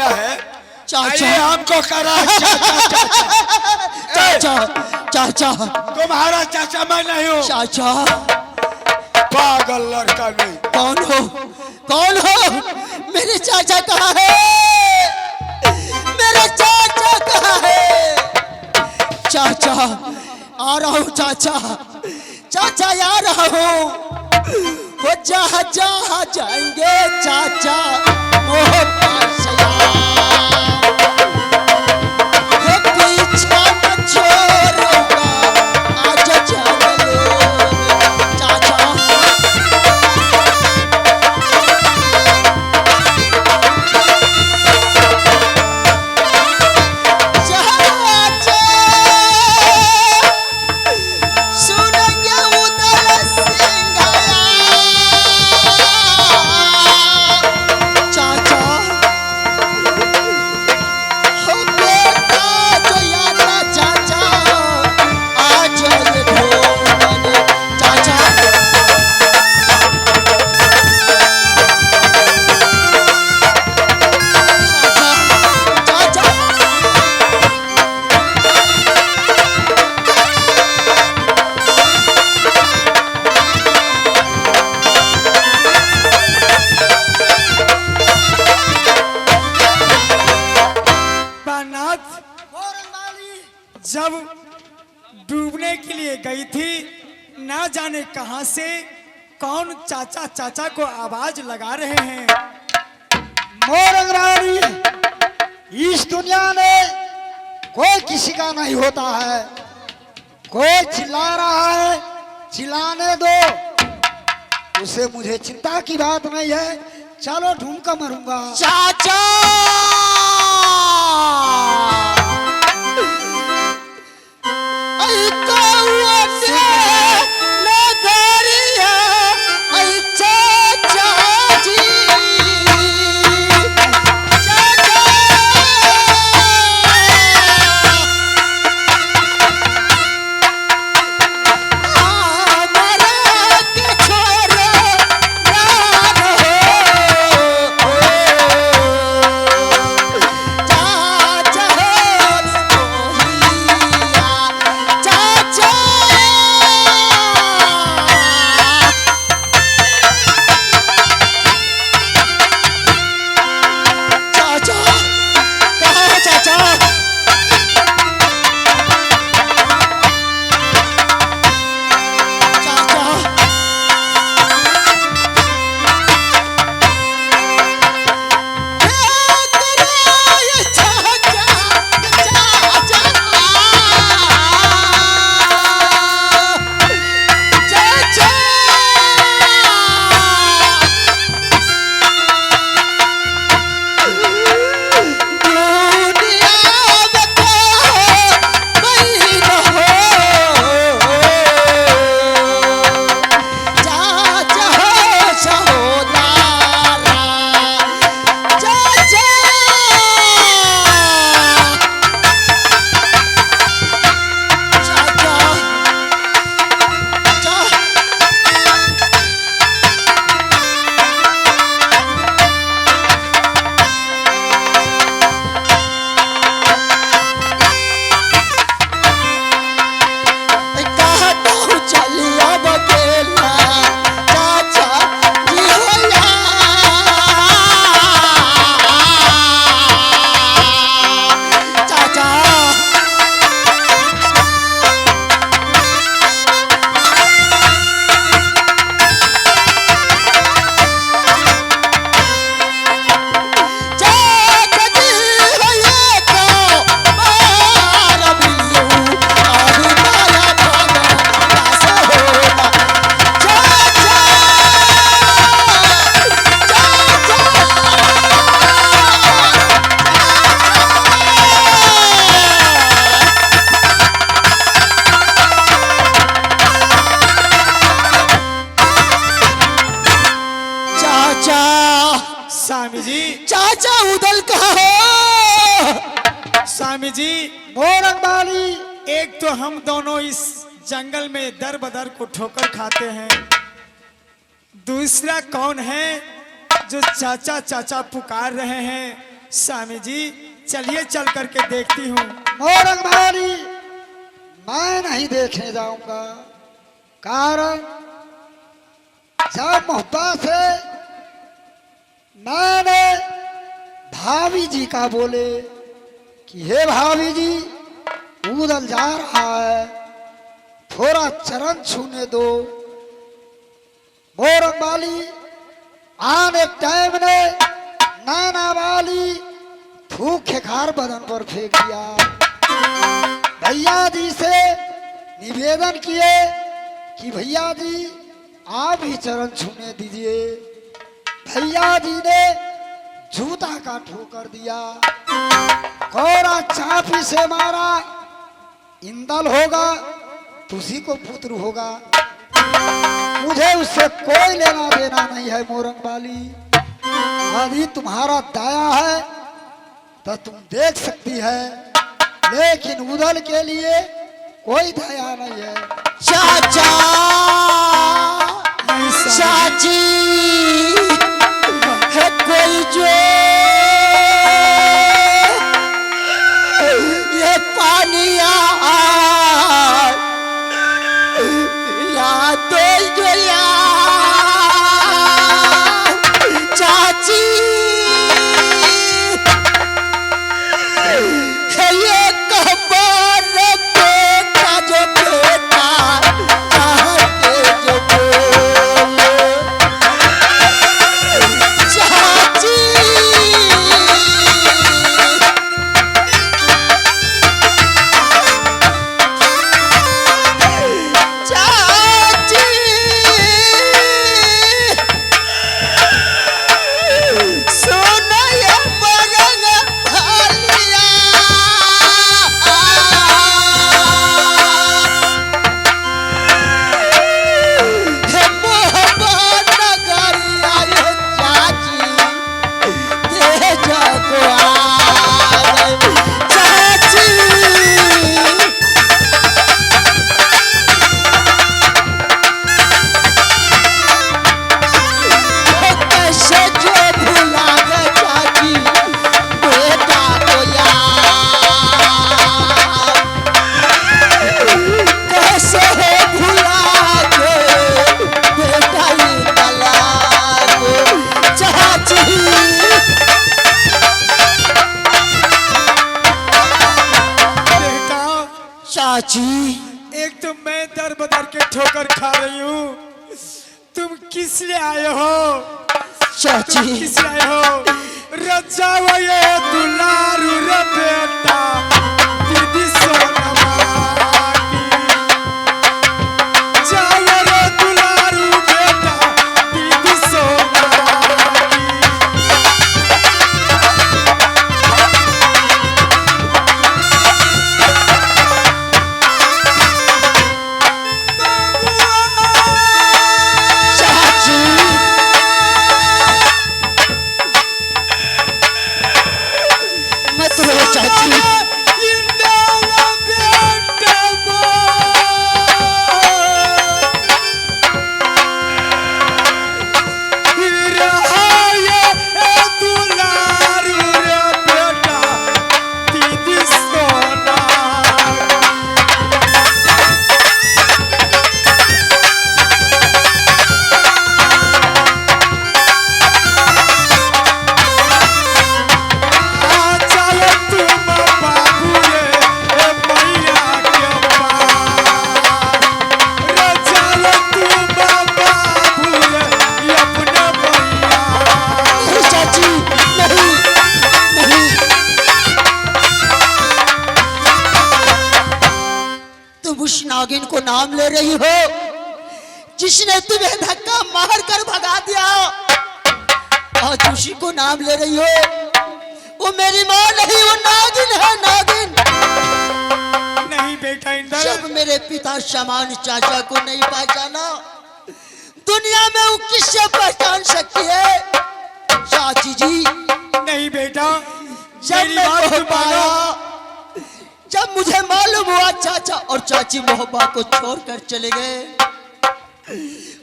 आया है? चाचा हमको करा चाचा चाचा तुम्हारा चाचा मैं नहीं हूँ। चाचा पागल लड़का नहीं। कौन हो? कौन हो? मेरे चाचा कहाँ है? मेरे चाचा कहाँ है? चाचा आ रहा हूँ चाचा। चाचा आ रहा हूँ। वो जहाँ जहाँ जाएंगे चाचा वो पास जब डूबने के लिए गई थी, ना जाने कहां से कौन चाचा चाचा को आवाज लगा रहे हैं। मोरंग रानी, इस दुनिया में कोई किसी का नहीं होता है। कोई चिल्ला रहा है, चिल्लाने दो उसे, मुझे चिंता की बात नहीं है। चलो ढूंढ कर मरूंगा। चाचा स्वामी जी, चाचा उदल कहाँ हो? स्वामी जी, मोरंग वाली, एक तो हम दोनों इस जंगल में दर बदर को ठोकर खाते हैं, दूसरा कौन है जो चाचा चाचा पुकार रहे हैं? स्वामी जी चलिए चल करके देखती हूँ। मोरंग भारी मैं नहीं देखने जाऊंगा, कारण जब मोहब्बत से मैंने भाभी जी का बोले कि हे भाभी जी उधर जा रहा है, थोड़ा चरण छूने दो। मोरंग वाली आने टाइम ने नाना वाली थूक खेखार बदन पर फेंक दिया। भैया जी से निवेदन किए कि भैया जी आप ही चरण छूने दीजिए। भैया जी ने जूता का ठोकर दिया, कोरा चापी से मारा, इंदल होगा तुसी को पुत्र होगा, मुझे उससे कोई लेना देना नहीं है। मोरंग वाली यदि तुम्हारा दया है तो तुम देख सकती है, लेकिन उदल के लिए कोई दया नहीं है। चाचा चाची है कोई जो ये पानी ला दो जो चाची है ये कबर बेटा जो बेटा चाहते जो बोले चाची चाची सोना ये मरंग भालिया हे मोहब्बत नगरिया ये चाची तेज को आ चाची कैसे जो भुला गए चाची बेटा को यार, कैसे भुला गए बेटा ये कला को चाची। बेटा चाची एक तो मैं दर बदर के ठोकर खा रही हूँ, तुम किस लिए आए हो? चाची किस लिए आए हो? रजा ये दुलारू रे बेटा दीदी सोनमा की, जाओ रे दुलारू बेटा दीदी सोनमा की। चाची मत रो चाची। इंदाला बेटा रहाये दुलारू रे बेटा दीदी सोना। चलो तुम बाबू रे मैया के पास, रे चलो तुम बाबू रे अपने मैया। नहीं चाची नहीं नहीं, तुम उस नागिन को नाम ले रही हो जिसने तुम्हें धक्का मार कर भगा दिया, आज उसी को नाम ले रही हो। वो मेरी माँ नहीं, वो नागिन है नागिन। नहीं बेटा इंदर, जब मेरे पिता समान चाचा को नहीं पहचाना, दुनिया में वो किससे पहचान सकती है? चाची जी नहीं बेटा, जब मेरी मैं बात कह सुन पाया, पाया। जब मुझे मालूम हुआ चाचा और चाची मोहब्बत को छोड़कर चले गए,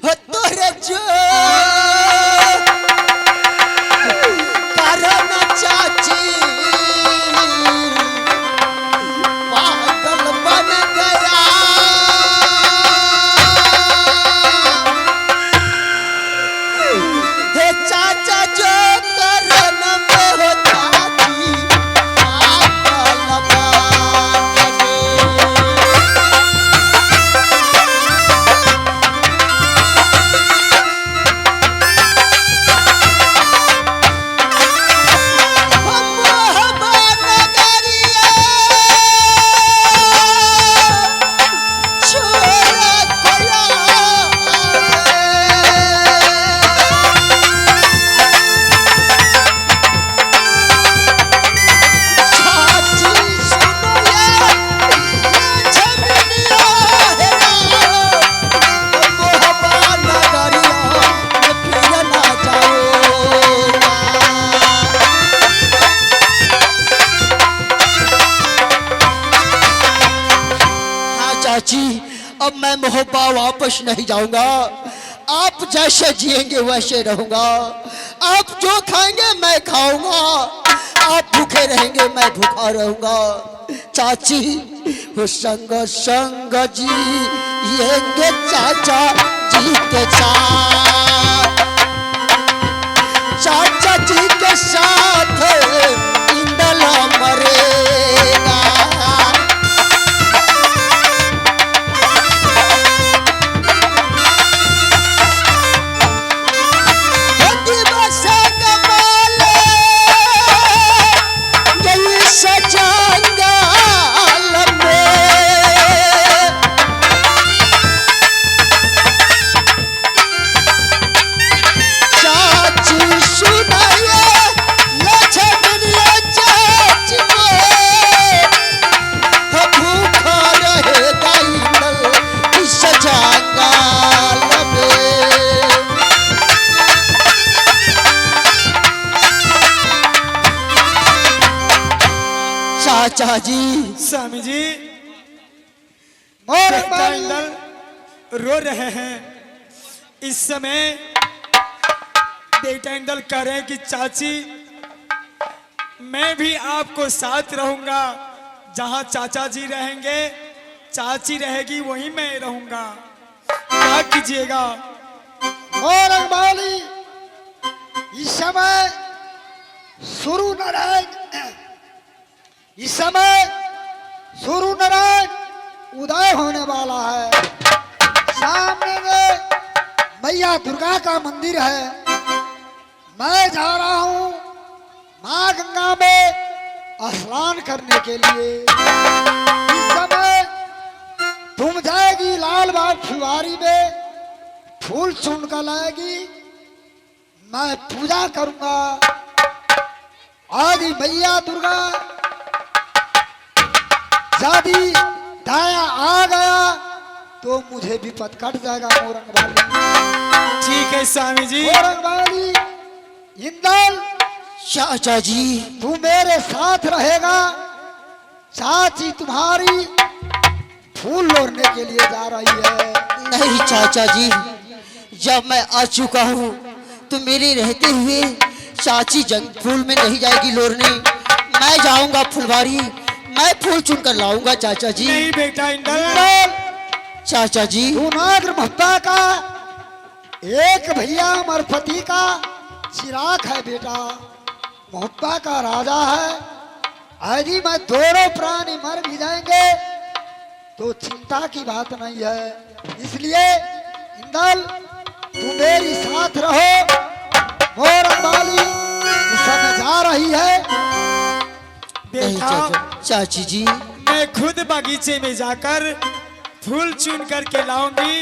हो तोरे जो कारण चाची मोहब्बा वापस नहीं जाऊंगा। आप जैसे जिएंगे वैसे रहूंगा। आप जो खाएंगे मैं खाऊंगा। आप भूखे रहेंगे मैं भूखा रहूंगा। चाची वो संग संग जिएंगे चाचा जी के साथ। चाचा जी के साथ इंदल मरेगा। दिवस कमाले गई सजंगल में। चाची सुनाए लछमनिया चाची को भूखा रहेगा इंदल इस जंगल में। चाचा जी स्वामी जी मोरंग बेटा बाली इंदल रो रहे हैं। इस समय बेटा इंदल कह रहे हैं कि चाची मैं भी आपको साथ रहूंगा। जहां चाचा जी रहेंगे चाची रहेगी वहीं मैं रहूंगा। क्या कीजिएगा? मोरंग बाली इस समय शुरू नारायण इस समय सूर्य नारायण उदय होने वाला है। सामने में मैया दुर्गा का मंदिर है। मैं जा रहा हूँ माँ गंगा में स्नान करने के लिए। इस समय तुम जाएगी लाल बाग फुलवारी में फूल चुन कर लाएगी। मैं पूजा करूंगा। आदि मैया दुर्गा यदि दाया आ गया तो मुझे विपद कट जाएगा। मोरंग बाली ठीक है स्वामी जी। मोरंग बाली इंदल चाचा जी तू मेरे साथ रहेगा। चाची तुम्हारी फूल लोड़ने के लिए जा रही है। नहीं चाचा जी, जब मैं आ चुका हूँ तो मेरे रहते हुए चाची जंग फूल में नहीं जाएगी लोरने। मैं जाऊंगा फुलवारी, मैं फूल चुन कर लाऊंगा चाचा जी। नहीं बेटा इंदल इंदल चाचा जी तू नागर महता का एक भैया मरफती का चिराग है बेटा। मोहब्बा का राजा है। यदि मैं दोनों प्राणी मर भी जाएंगे तो चिंता की बात नहीं है। इसलिए इंदल तू मेरी साथ रहो। मोरंग बाली इस समय जा रही है। नहीं बेटा चाची जी मैं खुद बगीचे में जाकर फूल चुन करके लाऊंगी।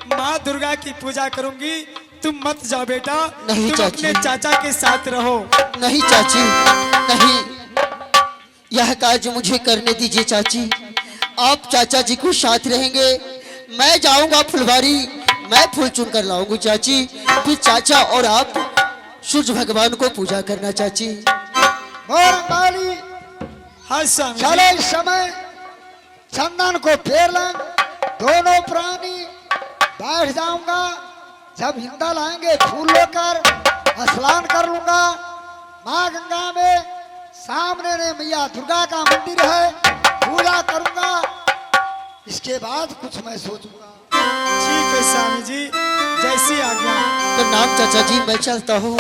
माँ दुर्गा की पूजा करूंगी। तुम मत जाओ बेटा। नहीं तुम चाची। अपने चाचा के साथ रहो। नहीं चाची नहीं, यह कार्य मुझे करने दीजिए चाची। आप चाचा जी को साथ रहेंगे, मैं जाऊंगा फुलवारी, मैं फूल चुन कर लाऊंगी चाची। फिर चाचा और आप सूर्य भगवान को पूजा करना चाची। मोरंग बाली हाँ स्वामी चलो जी। इस समय चंदन को फेर लें। दोनों प्राणी बैठ जाऊंगा। जब हिंदल आएंगे फूल लेकर स्नान कर लूंगा। माँ गंगा में सामने ने मैया दुर्गा का मंदिर है, पूजा करूंगा। इसके बाद कुछ मैं सोचूंगा। ठीक है स्वामी जी, जैसी आज्ञा। तो नाम चाचा जी मैं चलता हूँ।